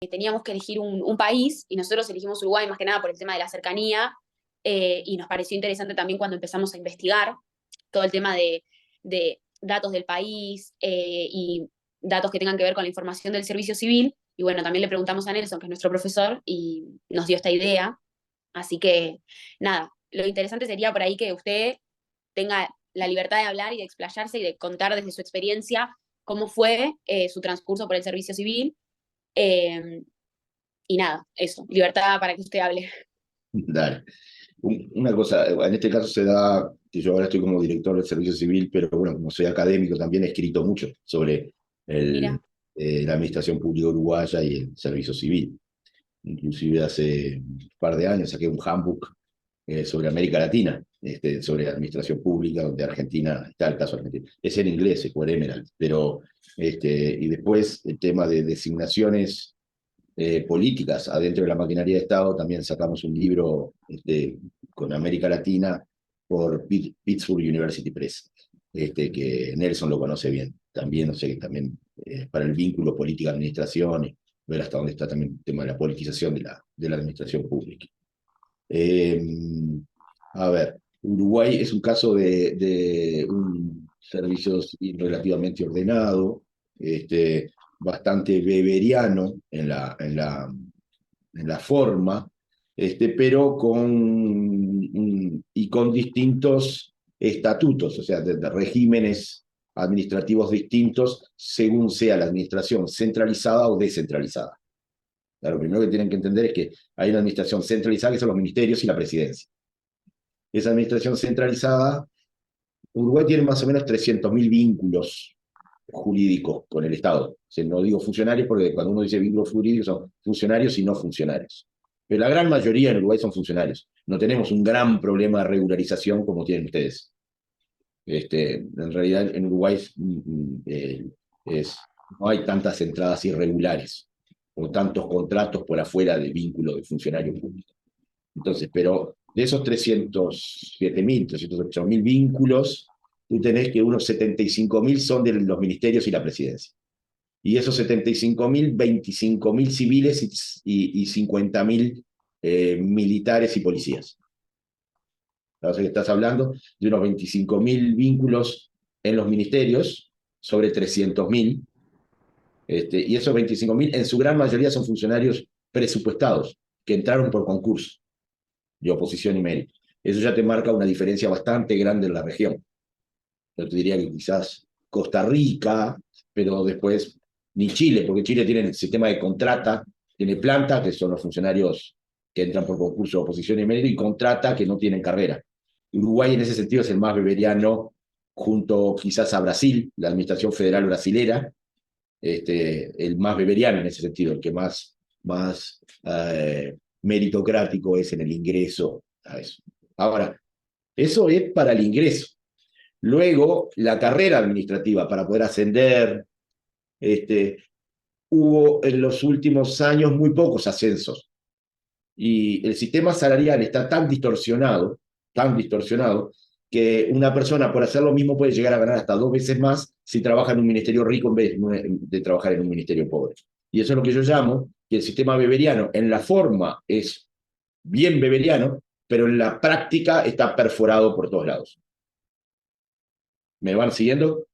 teníamos que elegir un país y nosotros elegimos Uruguay más que nada por el tema de la cercanía y nos pareció interesante también cuando empezamos a investigar todo el tema de datos del país y datos que tengan que ver con la información del servicio civil. Y bueno, también le preguntamos a Nelson, que es nuestro profesor, y nos dio esta idea. Así que nada, lo interesante sería por ahí que usted tenga la libertad de hablar y de explayarse y de contar desde su experiencia cómo fue su transcurso por el servicio civil. Eh, y nada, eso, libertad para que usted hable. Dale. Una cosa, en este caso se da que yo ahora estoy como director del servicio civil, pero bueno, como soy académico también he escrito mucho sobre Mira, la administración pública uruguaya y el servicio civil. Inclusive hace un par de años saqué un handbook sobre América Latina, sobre administración pública, donde Argentina, está el caso argentino, es en inglés, es por Emerald, pero, y después el tema de designaciones políticas adentro de la maquinaria de Estado, también sacamos un libro con América Latina por Pittsburgh University Press, que Nelson lo conoce bien, también, no sé, que también para el vínculo política-administración, y ver hasta dónde está también el tema de la politización de la administración pública. Eh, a ver, Uruguay es un caso de un servicio civil relativamente ordenado, bastante beberiano en la forma, pero con distintos estatutos, o sea, de regímenes administrativos distintos según sea la administración centralizada o descentralizada. Lo primero que tienen que entender es que hay una administración centralizada, que son los ministerios y la presidencia. Esa administración centralizada, Uruguay tiene más o menos 300.000 vínculos jurídicos con el Estado. O sea, no digo funcionarios porque cuando uno dice vínculos jurídicos son funcionarios y no funcionarios. Pero la gran mayoría en Uruguay son funcionarios. No tenemos un gran problema de regularización como tienen ustedes. En realidad en Uruguay no hay tantas entradas irregulares o tantos contratos por afuera del vínculo de funcionario público. Entonces, pero de esos 307.000, 308.000 vínculos, tú tenés que unos 75.000 son de los ministerios y la presidencia. Y esos 75.000, 25.000 civiles y 50.000 militares y policías. O sea que estás hablando de unos 25.000 vínculos en los ministerios sobre 300.000. Y esos 25.000 en su gran mayoría son funcionarios presupuestados que entraron por concurso de oposición y mérito. Eso ya te marca una diferencia bastante grande en la región. Yo te diría que quizás Costa Rica, pero después ni Chile, porque Chile tiene el sistema de contrata, tiene planta, que son los funcionarios que entran por concurso de oposición y mérito, y contrata, que no tienen carrera. Uruguay en ese sentido es el más beberiano, junto quizás a Brasil, la administración federal brasilera, el más beberiano en ese sentido, el que más meritocrático es en el ingreso a eso. Ahora, eso es para el ingreso. Luego, la carrera administrativa para poder ascender, hubo en los últimos años muy pocos ascensos. Y el sistema salarial está tan distorsionado, que una persona por hacer lo mismo puede llegar a ganar hasta 2 veces más si trabaja en un ministerio rico en vez de trabajar en un ministerio pobre. Y eso es lo que yo llamo que el sistema beberiano en la forma es bien beberiano, pero en la práctica está perforado por todos lados. ¿Me van siguiendo?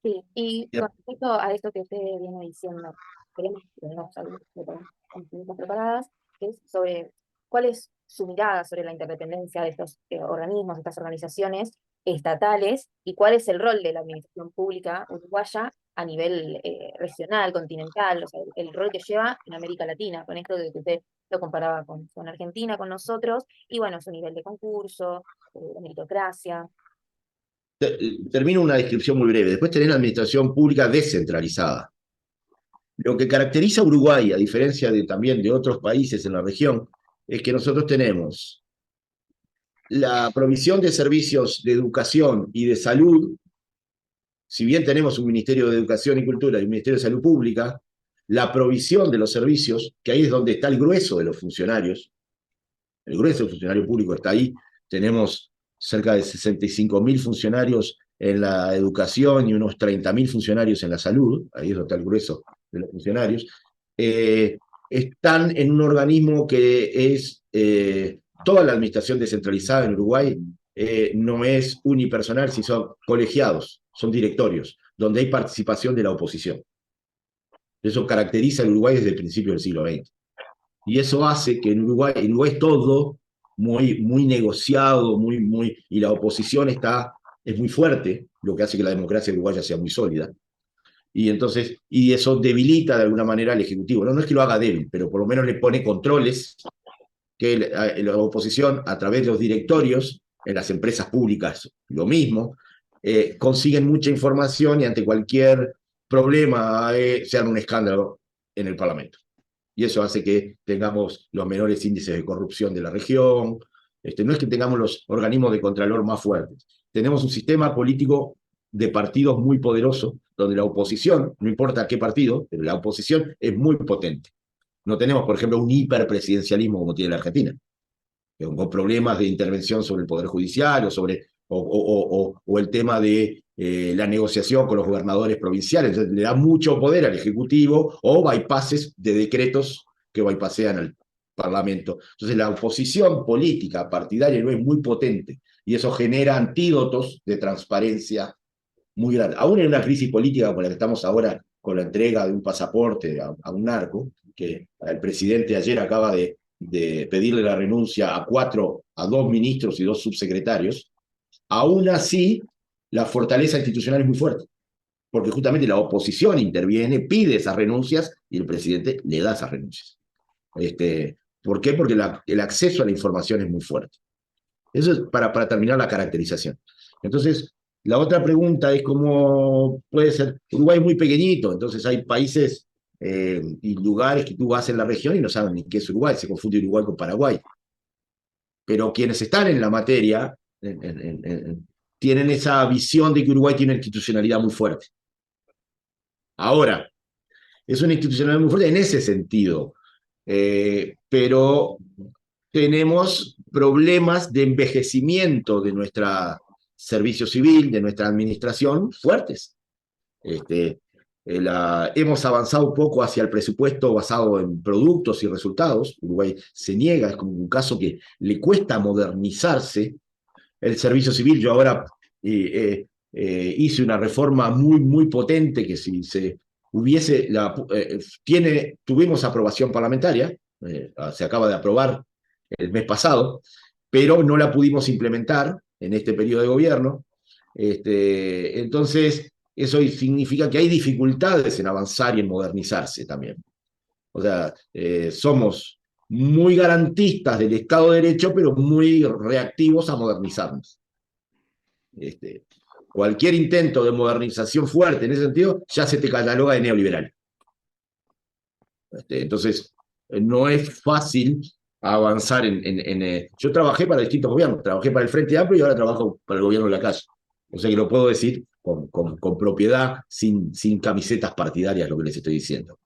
Sí, y con respecto a esto que usted viene diciendo, queremos tenernos algunas preguntas preparadas, que es sobre cuál es su mirada sobre la interdependencia de estos organismos, de estas organizaciones estatales, y cuál es el rol de la administración pública uruguaya a nivel regional, continental, o sea, el rol que lleva en América Latina, con esto de que usted lo comparaba con Argentina, con nosotros, y bueno, su nivel de concurso, de meritocracia. Termino una descripción muy breve. Después tenés la administración pública descentralizada. Lo que caracteriza a Uruguay, a diferencia también de otros países en la región, es que nosotros tenemos la provisión de servicios de educación y de salud. Si bien tenemos un Ministerio de Educación y Cultura y un Ministerio de Salud Pública, la provisión de los servicios, que ahí es donde está el grueso de los funcionarios, el grueso del funcionario público está ahí. Tenemos cerca de 65.000 funcionarios en la educación y unos 30.000 funcionarios en la salud. Ahí es donde está el grueso de los funcionarios. están en un organismo que es toda la administración descentralizada en Uruguay, no es unipersonal, sino son colegiados, son directorios, donde hay participación de la oposición. Eso caracteriza al Uruguay desde el principio del siglo XX. Y eso hace que en Uruguay es todo muy negociado, y la oposición es muy fuerte, lo que hace que la democracia uruguaya sea muy sólida. Y entonces, y eso debilita de alguna manera al Ejecutivo. No es que lo haga débil, pero por lo menos le pone controles que la oposición, a través de los directorios, en las empresas públicas, lo mismo, consiguen mucha información y ante cualquier problema se arma un escándalo en el Parlamento. Y eso hace que tengamos los menores índices de corrupción de la región. No es que tengamos los organismos de contralor más fuertes. Tenemos un sistema político de partidos muy poderoso, donde la oposición, no importa qué partido, pero la oposición es muy potente. No tenemos, por ejemplo, un hiperpresidencialismo como tiene la Argentina, con problemas de intervención sobre el Poder Judicial o el tema de la negociación con los gobernadores provinciales. Entonces, le da mucho poder al Ejecutivo o bypasses de decretos que bypassean al Parlamento. Entonces, la oposición política partidaria no es muy potente y eso genera antídotos de transparencia muy grande. Aún en una crisis política como la que estamos ahora con la entrega de un pasaporte a un narco, que el presidente ayer acaba de pedirle la renuncia a 2 ministros y 2 subsecretarios, aún así la fortaleza institucional es muy fuerte, porque justamente la oposición interviene, pide esas renuncias y el presidente le da esas renuncias. ¿Por qué? Porque el acceso a la información es muy fuerte. Eso es para terminar la caracterización. Entonces, la otra pregunta es cómo puede ser. Uruguay es muy pequeñito, entonces hay países y lugares que tú vas en la región y no saben ni qué es Uruguay, se confunde Uruguay con Paraguay. Pero quienes están en la materia tienen esa visión de que Uruguay tiene una institucionalidad muy fuerte. Ahora, es una institucionalidad muy fuerte en ese sentido, pero tenemos problemas de envejecimiento de nuestra servicio civil, de nuestra administración, fuertes. Hemos avanzado poco hacia el presupuesto basado en productos y resultados. Uruguay se niega, es como un caso que le cuesta modernizarse. El servicio civil, yo ahora hice una reforma muy potente que si se hubiese, tuvimos aprobación parlamentaria, se acaba de aprobar el mes pasado, pero no la pudimos implementar en este periodo de gobierno. Entonces, eso significa que hay dificultades en avanzar y en modernizarse también. O sea, somos muy garantistas del Estado de Derecho, pero muy reactivos a modernizarnos. Cualquier intento de modernización fuerte en ese sentido ya se te cataloga de neoliberal. Entonces, no es fácil avanzar yo trabajé para distintos gobiernos, trabajé para el Frente Amplio y ahora trabajo para el gobierno de la calle. O sea que lo puedo decir con propiedad, sin camisetas partidarias, lo que les estoy diciendo.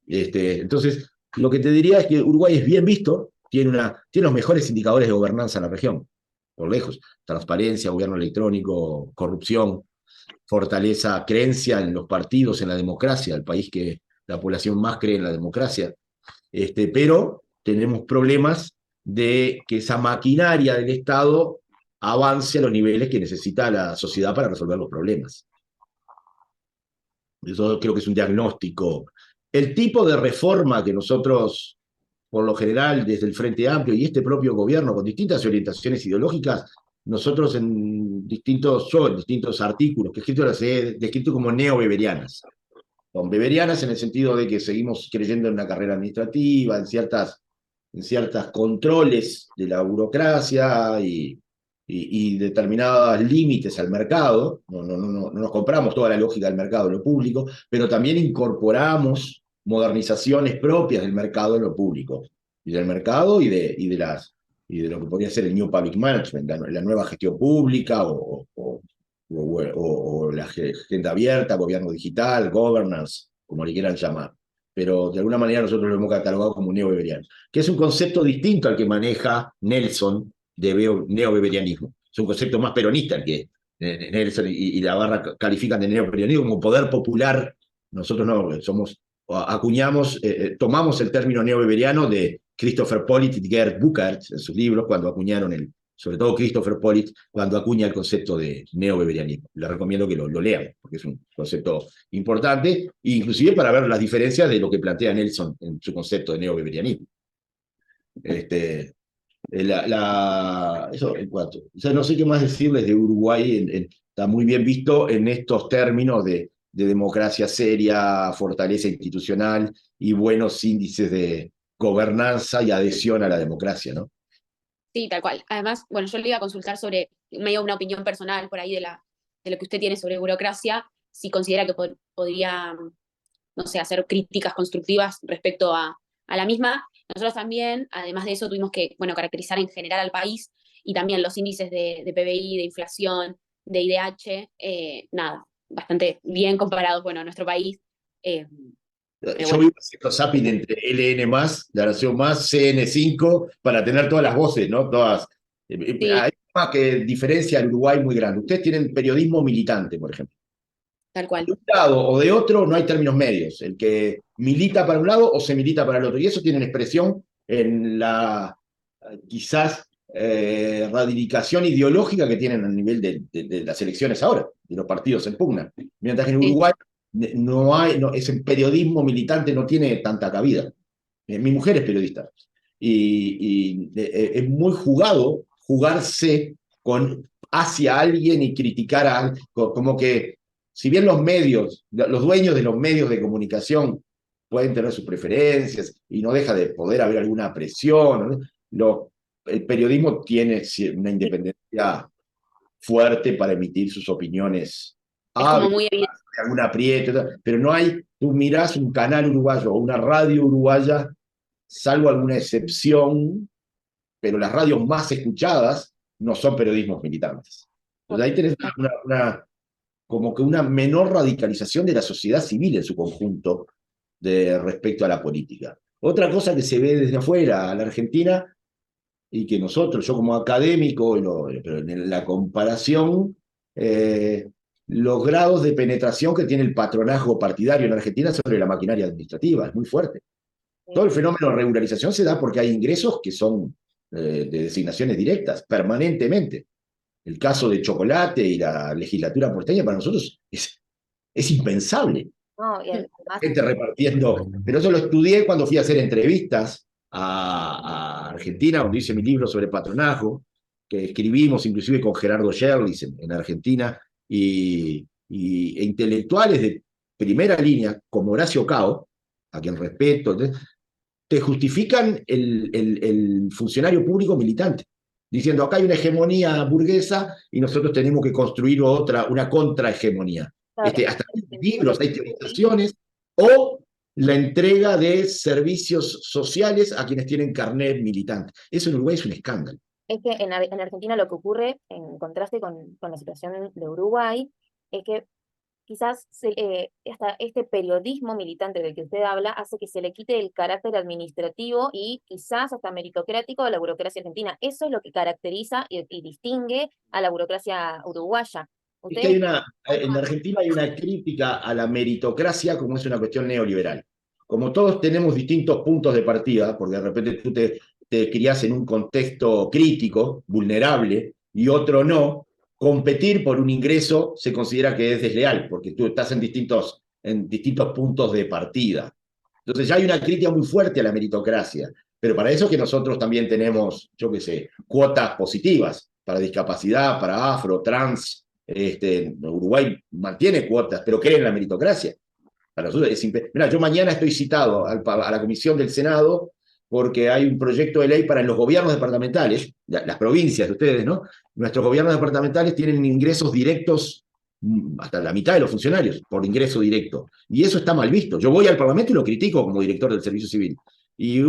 Entonces, lo que te diría es que Uruguay es bien visto, tiene los mejores indicadores de gobernanza en la región, por lejos. Transparencia, gobierno electrónico, corrupción, fortaleza, creencia en los partidos, en la democracia, el país que la población más cree en la democracia. Pero tenemos problemas de que esa maquinaria del Estado avance a los niveles que necesita la sociedad para resolver los problemas. Eso creo que es un diagnóstico. El tipo de reforma que nosotros, por lo general, desde el Frente Amplio y este propio gobierno, con distintas orientaciones ideológicas, nosotros en distintos artículos, que las he descrito como neobeberianas. Son beberianas en el sentido de que seguimos creyendo en una carrera administrativa, en ciertas controles de la burocracia y determinados límites al mercado. No nos compramos toda la lógica del mercado en lo público, pero también incorporamos modernizaciones propias del mercado en lo público, y del mercado y de lo que podría ser el New Public Management, la nueva gestión pública o la agenda abierta, gobierno digital, governance, como le quieran llamar. Pero de alguna manera nosotros lo hemos catalogado como neobeberiano, que es un concepto distinto al que maneja Nelson de neobeberianismo. Es un concepto más peronista el que Nelson y la barra califican de neobeberianismo como poder popular. Nosotros no, somos acuñamos, tomamos el término neoweberiano de Christopher Pollitt y Gerd Buchert en sus libros, cuando acuñaron sobre todo Christopher Pollitt, cuando acuña el concepto de neoweberianismo. Les recomiendo que lo lean, porque es un concepto importante, inclusive para ver las diferencias de lo que plantea Nelson en su concepto de neoweberianismo. Eso en cuanto. O sea, no sé qué más decirles de Uruguay, está muy bien visto en estos términos de democracia seria, fortaleza institucional y buenos índices de gobernanza y adhesión a la democracia, ¿no? Sí, tal cual. Además, bueno, yo le iba a consultar sobre medio una opinión personal por ahí de lo que usted tiene sobre burocracia, si considera que podría, no sé, hacer críticas constructivas respecto a la misma. Nosotros también, además de eso, tuvimos que, bueno, caracterizar en general al país y también los índices de PBI, de inflación, de IDH, nada, bastante bien comparados, bueno, a nuestro país. Pero Yo bueno, vivo haciendo zapping entre LN+, La Nación Más, CN5, para tener todas las voces, ¿no? Todas. sí, Hay una que diferencia al Uruguay muy grande. Ustedes tienen periodismo militante, por ejemplo. tal cual. De un lado o de otro no hay términos medios. El que milita para un lado o se milita para el otro. Y eso tiene expresión en la quizás radicación ideológica que tienen a nivel de las elecciones ahora, de los partidos en pugna. Mientras que en Sí. Uruguay ese periodismo militante no tiene tanta cabida. Mi mujer es periodista y es muy jugarse hacia alguien y criticar a alguien, como que si bien los medios, los dueños de los medios de comunicación pueden tener sus preferencias y no deja de poder haber alguna presión, ¿no? El periodismo tiene una independencia fuerte para emitir sus opiniones Es como muy evidente. algún aprieto, pero no hay, tú mirás un canal uruguayo o una radio uruguaya, salvo alguna excepción, pero las radios más escuchadas no son periodismos militantes. Entonces ahí tenés como que una menor radicalización de la sociedad civil en su conjunto respecto a la política. Otra cosa que se ve desde afuera a la Argentina y que nosotros, yo como académico, pero en la comparación, los grados de penetración que tiene el patronazgo partidario en Argentina sobre la maquinaria administrativa es muy fuerte. Todo el fenómeno de regularización se da porque hay ingresos que son de designaciones directas, permanentemente. El caso de Chocolate y la legislatura porteña para nosotros es impensable. No, y además, Gente repartiendo. Pero eso lo estudié cuando fui a hacer entrevistas a Argentina, donde hice mi libro sobre patronazgo, que escribimos inclusive con Gerardo Sherlis en Argentina, e intelectuales de primera línea, como Horacio Cao, a quien respeto, te justifican el funcionario público militante, diciendo acá hay una hegemonía burguesa y nosotros tenemos que construir una contrahegemonía. claro, Hasta hay libros, hay teorizaciones, o la entrega de servicios sociales a quienes tienen carnet militante. Eso en Uruguay es un escándalo. es que en Argentina lo que ocurre, en contraste con la situación de Uruguay, es que quizás hasta este periodismo militante del que usted habla hace que se le quite el carácter administrativo y quizás hasta meritocrático de la burocracia argentina. Eso es lo que caracteriza y distingue a la burocracia uruguaya. Es que Ustedes, en Argentina hay una crítica a la meritocracia como es una cuestión neoliberal. Como todos tenemos distintos puntos de partida, porque de repente tú te criás en un contexto crítico, vulnerable, y otro no, competir por un ingreso se considera que es desleal, porque tú estás en distintos puntos de partida. Entonces ya hay una crítica muy fuerte a la meritocracia, pero para eso es que nosotros también tenemos, yo qué sé, cuotas positivas para discapacidad, para afro, trans. Uruguay mantiene cuotas, pero cree en la meritocracia. Para nosotros Mira, yo mañana estoy citado a la comisión del Senado porque hay un proyecto de ley para los gobiernos departamentales, las provincias de ustedes, ¿no? Nuestros gobiernos departamentales tienen ingresos directos hasta la mitad de los funcionarios por ingreso directo. Y eso está mal visto. Yo voy al Parlamento y lo critico como director del Servicio Civil. Y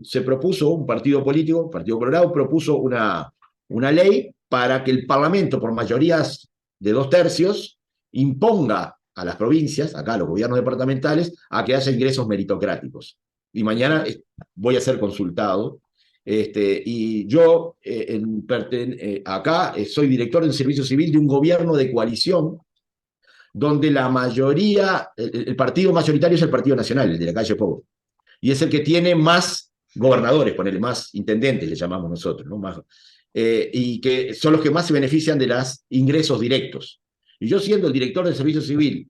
se propuso un partido político, Partido Colorado, propuso una ley para que el Parlamento, por mayorías de 2/3, imponga a las provincias, acá a los gobiernos departamentales, a que haya ingresos meritocráticos. Y mañana voy a ser consultado. Y yo acá soy director del Servicio Civil de un gobierno de coalición donde la mayoría, el partido mayoritario es el Partido Nacional, el de la calle Pou, y es el que tiene más gobernadores, ponele, más intendentes, le llamamos nosotros, ¿no? Más, y que son los que más se benefician de los ingresos directos. Y yo, siendo el director del Servicio Civil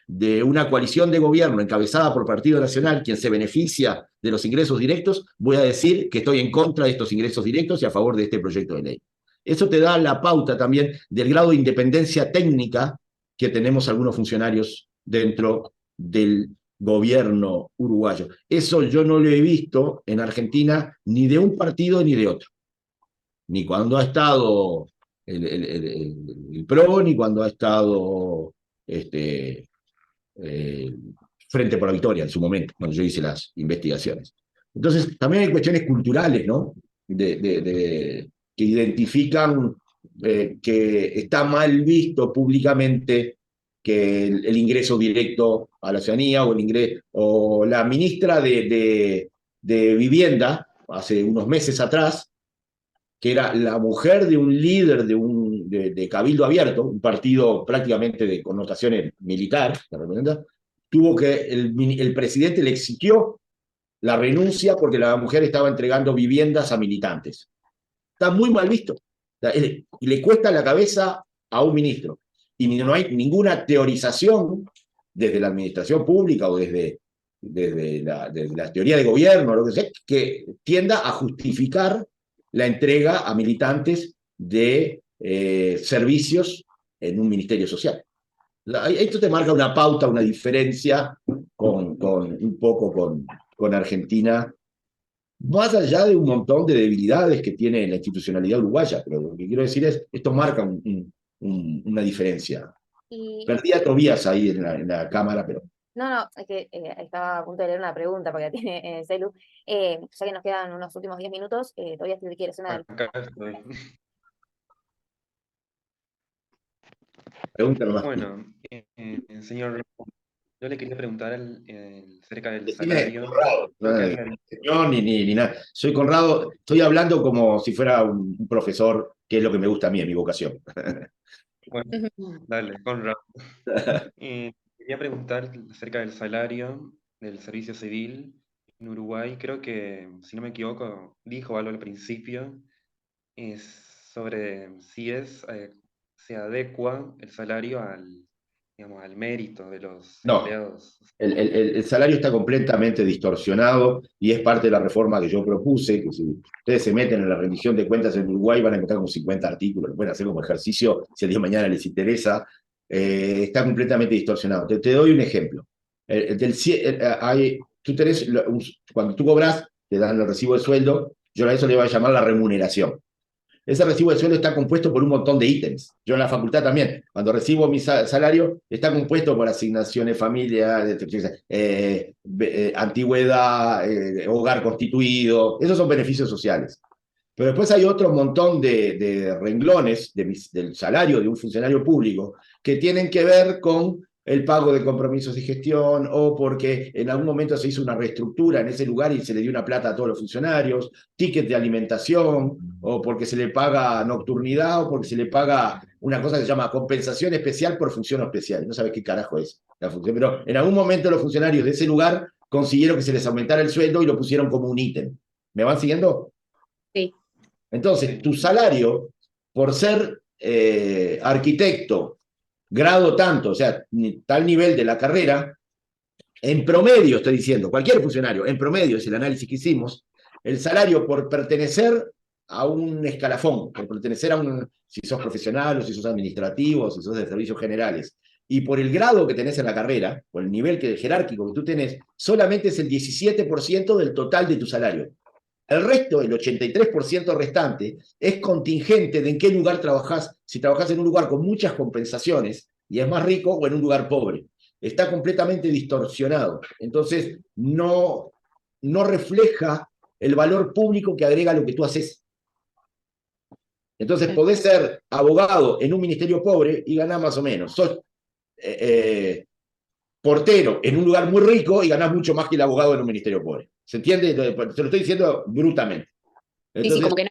de una coalición de gobierno encabezada por Partido Nacional, quien se beneficia de los ingresos directos, voy a decir que estoy en contra de estos ingresos directos y a favor de este proyecto de ley. Eso te da la pauta también del grado de independencia técnica que tenemos algunos funcionarios dentro del gobierno uruguayo. Eso yo no lo he visto en Argentina ni de un partido ni de otro. Ni cuando ha estado el PRO, ni cuando ha estado Frente por la Victoria en su momento, cuando yo hice las investigaciones. Entonces, también hay cuestiones culturales, ¿no? Que identifican que está mal visto públicamente que el ingreso directo a la ciudadanía o la ministra de Vivienda, hace unos meses atrás, que era la mujer de un líder de Cabildo Abierto, un partido prácticamente de connotaciones militares, tuvo que, el presidente le exigió la renuncia porque la mujer estaba entregando viviendas a militantes. Está muy mal visto. O sea, le cuesta la cabeza a un ministro. Y no hay ninguna teorización desde la administración pública o desde la teoría de gobierno, lo que sea, que tienda a justificar la entrega a militantes de servicios en un ministerio social. Esto te marca una pauta, una diferencia un poco con Argentina, más allá de un montón de debilidades que tiene la institucionalidad uruguaya, pero lo que quiero decir es, esto marca una diferencia. Perdí a Tobías ahí en la cámara, pero... No, es que estaba a punto de leer una pregunta porque la tiene Celu. Ya que nos quedan unos últimos 10 minutos, todavía si quieres una... Acá estoy. Pregúntalo más. Bueno, señor, yo le quería preguntar acerca del Decime, salario. Conrado, no, ni nada. Soy Conrado, estoy hablando como si fuera un profesor, que es lo que me gusta a mí, es mi vocación. Bueno, dale, Conrado. Quería preguntar acerca del salario del servicio civil en Uruguay. Creo que, si no me equivoco, dijo algo al principio, es sobre si se adecua el salario digamos, al mérito de los No. empleados. El salario está completamente distorsionado y es parte de la reforma que yo propuse, que si ustedes se meten en la rendición de cuentas en Uruguay van a encontrar como 50 artículos, lo pueden hacer como ejercicio si el día de mañana les interesa. Está completamente distorsionado. Te doy un ejemplo. Tú tenés, cuando tú cobras, te dan el recibo de sueldo, yo a eso le voy a llamar la remuneración. Ese recibo de sueldo está compuesto por un montón de ítems. Yo en la facultad también, cuando recibo mi salario, está compuesto por asignaciones familiares, antigüedad, hogar constituido. Esos son beneficios sociales. Pero después hay otro montón de renglones del salario de un funcionario público que tienen que ver con el pago de compromisos de gestión, o porque en algún momento se hizo una reestructura en ese lugar y se le dio una plata a todos los funcionarios, tickets de alimentación, o porque se le paga nocturnidad, o porque se le paga una cosa que se llama compensación especial por función especial. No sabes qué carajo es la función, pero en algún momento los funcionarios de ese lugar consiguieron que se les aumentara el sueldo y lo pusieron como un ítem. ¿Me van siguiendo? Sí. Entonces, tu salario, por ser arquitecto, grado tanto, o sea, tal nivel de la carrera, en promedio, estoy diciendo, cualquier funcionario, en promedio, es el análisis que hicimos, el salario por pertenecer a un escalafón, por pertenecer si sos profesional, o si sos administrativo, o si sos de servicios generales, y por el grado que tenés en la carrera, por el nivel jerárquico que tú tenés, solamente es el 17% del total de tu salario. El resto, el 83% restante, es contingente de en qué lugar trabajás, si trabajás en un lugar con muchas compensaciones y es más rico, o en un lugar pobre. Está completamente distorsionado. Entonces, no refleja el valor público que agrega lo que tú haces. Entonces, podés ser abogado en un ministerio pobre y ganar más o menos. Sos portero en un lugar muy rico y ganás mucho más que el abogado en un ministerio pobre. ¿Se entiende? Se lo estoy diciendo brutamente. Entonces, sí, como que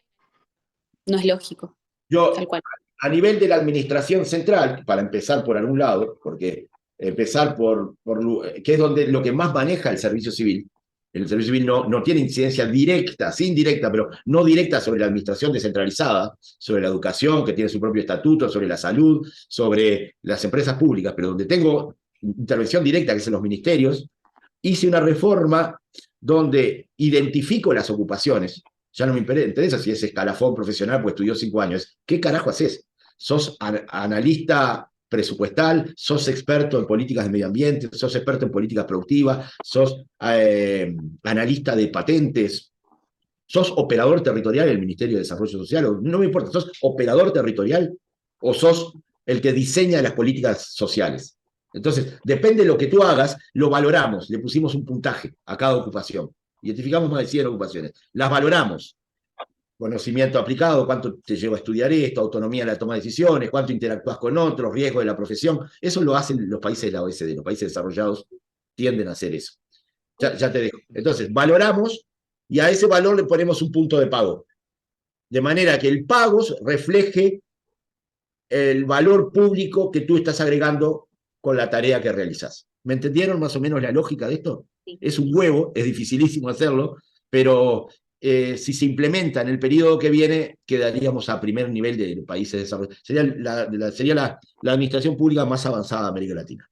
no es lógico. Yo, tal cual. A nivel de la administración central, para empezar por algún lado, porque empezar que es donde lo que más maneja el servicio civil. El servicio civil no tiene incidencia directa, sí indirecta, pero no directa sobre la administración descentralizada, sobre la educación, que tiene su propio estatuto, sobre la salud, sobre las empresas públicas, pero donde tengo intervención directa, que es en los ministerios. Hice una reforma donde identifico las ocupaciones. Ya no me interesa si es escalafón profesional, pues estudió 5 años. ¿Qué carajo haces? ¿Sos analista presupuestal? ¿Sos experto en políticas de medio ambiente? ¿Sos experto en políticas productivas? ¿Sos analista de patentes? ¿Sos operador territorial del Ministerio de Desarrollo Social? No me importa, ¿sos operador territorial o sos el que diseña las políticas sociales? Entonces, depende de lo que tú hagas, lo valoramos, le pusimos un puntaje a cada ocupación. Identificamos más de 100 ocupaciones. Las valoramos. Conocimiento aplicado, cuánto te lleva a estudiar esto, autonomía en la toma de decisiones, cuánto interactúas con otros, riesgo de la profesión. Eso lo hacen los países de la OECD, los países desarrollados tienden a hacer eso. Ya te dejo. Entonces, valoramos y a ese valor le ponemos un punto de pago. De manera que el pago refleje el valor público que tú estás agregando con la tarea que realizas. ¿Me entendieron más o menos la lógica de esto? Sí. Es un huevo, es dificilísimo hacerlo, pero si se implementa en el periodo que viene, quedaríamos a primer nivel de países desarrollados. Sería la administración pública más avanzada de América Latina.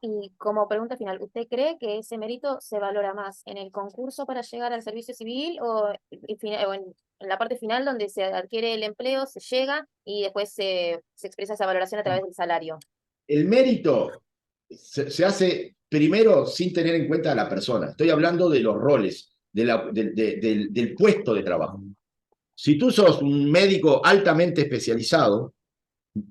Y como pregunta final, ¿usted cree que ese mérito se valora más en el concurso para llegar al servicio civil o en la parte final donde se adquiere el empleo, se llega y después se expresa esa valoración a través del salario? El mérito se hace primero sin tener en cuenta a la persona. Estoy hablando de los roles, del puesto de trabajo. Si tú sos un médico altamente especializado,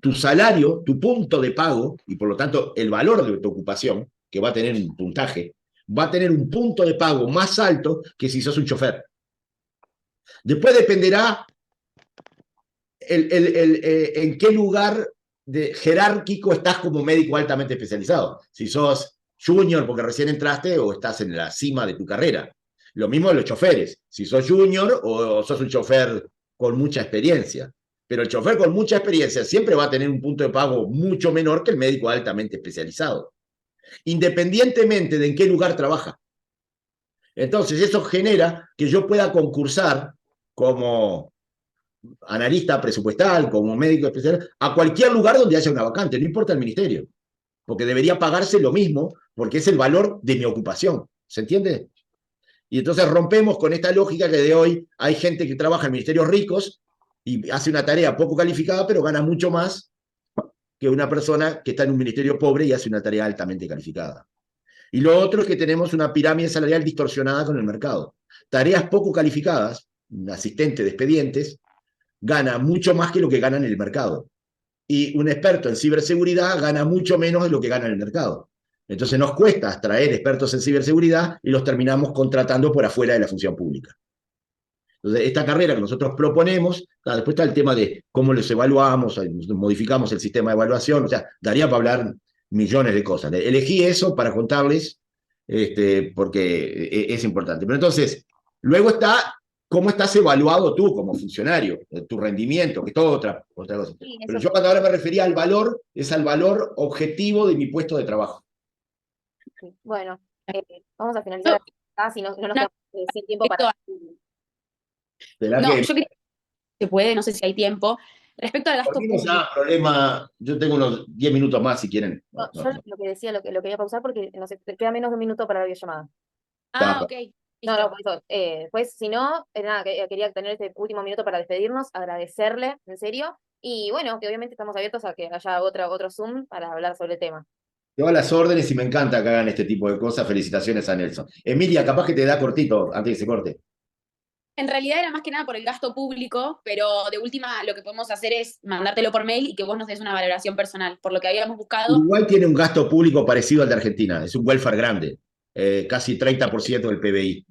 tu salario, tu punto de pago, y por lo tanto el valor de tu ocupación, que va a tener un puntaje, va a tener un punto de pago más alto que si sos un chofer. Después dependerá en qué lugar jerárquico estás como médico altamente especializado. Si sos junior porque recién entraste o estás en la cima de tu carrera. Lo mismo de los choferes. Si sos junior o sos un chofer con mucha experiencia. Pero el chofer con mucha experiencia siempre va a tener un punto de pago mucho menor que el médico altamente especializado, independientemente de en qué lugar trabaja. Entonces eso genera que yo pueda concursar como analista presupuestal, como médico especial, a cualquier lugar donde haya una vacante, no importa el ministerio, porque debería pagarse lo mismo, porque es el valor de mi ocupación. ¿Se entiende? Y entonces rompemos con esta lógica que de hoy hay gente que trabaja en ministerios ricos y hace una tarea poco calificada, pero gana mucho más que una persona que está en un ministerio pobre y hace una tarea altamente calificada. Y lo otro es que tenemos una pirámide salarial distorsionada con el mercado. Tareas poco calificadas, un asistente de expedientes, gana mucho más que lo que gana en el mercado. Y un experto en ciberseguridad gana mucho menos de lo que gana en el mercado. Entonces nos cuesta atraer expertos en ciberseguridad y los terminamos contratando por afuera de la función pública. Entonces, esta carrera que nosotros proponemos, después está el tema de cómo los evaluamos, modificamos el sistema de evaluación, o sea, daría para hablar millones de cosas. Elegí eso para contarles, porque es importante. Pero entonces, luego está cómo estás evaluado tú como funcionario, tu rendimiento, que es toda otra cosa. Sí, Pero yo cuando ahora me refería al valor, es al valor objetivo de mi puesto de trabajo. sí. Bueno, vamos a finalizar acá, si no nos queda sin tiempo para... No, yo creo que se puede, no sé si hay tiempo. Respecto al gasto público. Problema, yo tengo unos 10 minutos más si quieren. Yo lo que decía, lo que voy a pausar porque no sé, te queda menos de un minuto para la videollamada. Ok. No, por eso. Pues si no, nada, quería tener este último minuto para despedirnos, agradecerle, en serio. Y bueno, que obviamente estamos abiertos a que haya otro Zoom para hablar sobre el tema. Todas las órdenes y me encanta que hagan este tipo de cosas. Felicitaciones a Nelson. Emilia, capaz que te da cortito antes que se corte. En realidad era más que nada por el gasto público, pero de última lo que podemos hacer es mandártelo por mail y que vos nos des una valoración personal, por lo que habíamos buscado. Uruguay tiene un gasto público parecido al de Argentina, es un welfare grande, casi 30% del PBI.